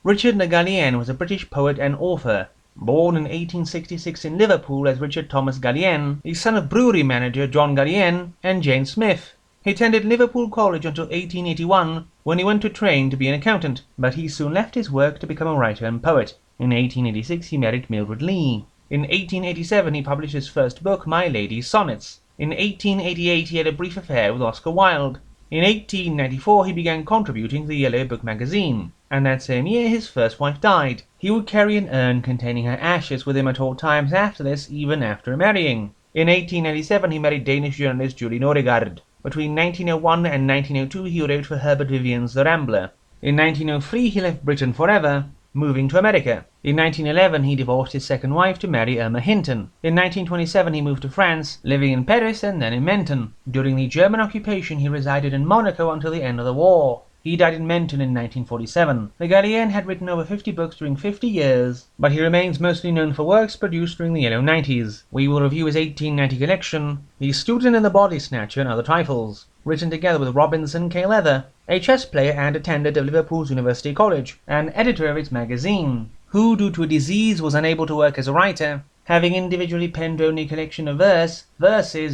Richard Le Gallienne was a British poet and author. Born in 1866 in Liverpool as Richard Thomas Gallienne, the son of brewery manager John Gallienne and Jane Smith. He attended Liverpool College until 1881, when he went to train to be an accountant, but he soon left his work to become a writer and poet. In 1886 he married Mildred Lee. In 1887 he published his first book, My Lady's Sonnets. In 1888 he had a brief affair with Oscar Wilde. In 1894 he began contributing to the Yellow Book magazine, and that same year his first wife died. He would carry an urn containing her ashes with him at all times after this, even after marrying. In 1897 he married Danish journalist Julie Nordegard. Between 1901 and 1902 he wrote for Herbert Vivian's The Rambler. In 1903 he left Britain forever, moving to America. In 1911 he divorced his second wife to marry Irma Hinton. In 1927 he moved to France, living in Paris and then in Menton. During the German occupation he resided in Monaco until the end of the war. He died in Menton in 1947. Le Gallienne had written over 50 books during 50 years, but he remains mostly known for works produced during the Yellow 90s. We will review his 1890 collection, The Student and the Body Snatcher and Other Trifles, written together with Robinson K. Leather, a chess player and attendant of Liverpool's University College, and editor of its magazine, who due to a disease was unable to work as a writer, having individually penned only a collection of verses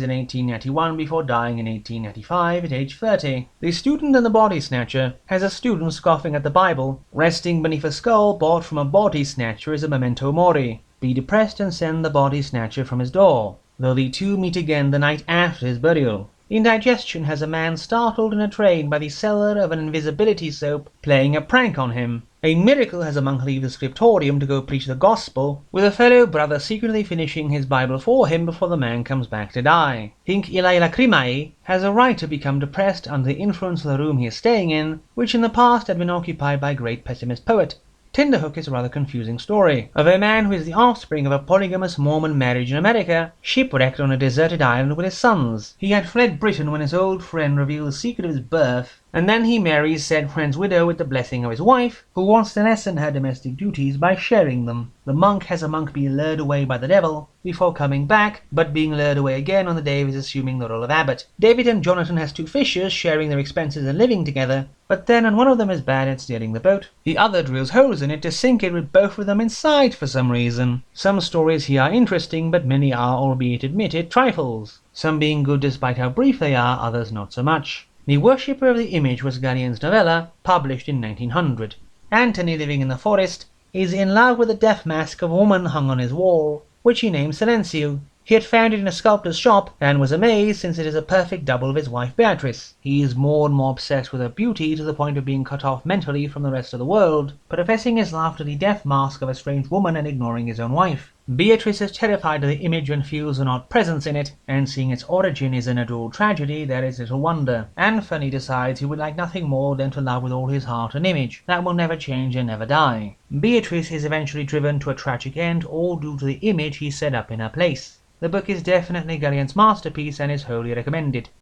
in 1891 before dying in 1895 at age 30. The Student and the Body Snatcher has a student scoffing at the Bible, resting beneath a skull bought from a body snatcher as a memento mori. Be depressed and send the body snatcher from his door, though the two meet again the night after his burial. Indigestion has a man startled in a train by the seller of an invisibility soap playing a prank on him. A miracle has a monk leave the scriptorium to go preach the gospel, with a fellow brother secretly finishing his Bible for him before the man comes back to die. Hinc illae lacrimae has a writer become depressed under the influence of the room he is staying in, which in the past had been occupied by a great pessimist poet. Tinderhook is a rather confusing story of a man who is the offspring of a polygamous Mormon marriage in America, shipwrecked on a deserted island with his sons. He had fled Britain when his old friend revealed the secret of his birth, and then he marries said friend's widow with the blessing of his wife, who wants to lessen her domestic duties by sharing them. The monk has a monk be lured away by the devil before coming back, but being lured away again on the day of his assuming the role of abbot. David and Jonathan has two fishers sharing their expenses and living together, but then one of them is bad at steering the boat. The other drills holes in it to sink it with both of them inside for some reason. Some stories here are interesting, but many are, albeit admitted, trifles. Some being good despite how brief they are, others not so much. The Worshipper of the Image was Gallienne's novella, published in 1900. Antony, living in the forest, is in love with a death mask of a woman hung on his wall, which he named Silencio. He had found it in a sculptor's shop, and was amazed since it is a perfect double of his wife Beatrice. He is more and more obsessed with her beauty to the point of being cut off mentally from the rest of the world, professing his love to the death mask of a strange woman and ignoring his own wife. Beatrice is terrified of the image and feels an odd presence in it, and seeing its origin is an adult tragedy, there is little wonder. Anthony decides he would like nothing more than to love with all his heart an image that will never change and never die. Beatrice is eventually driven to a tragic end, all due to the image he set up in her place. The book is definitely Gallienne's masterpiece and is wholly recommended.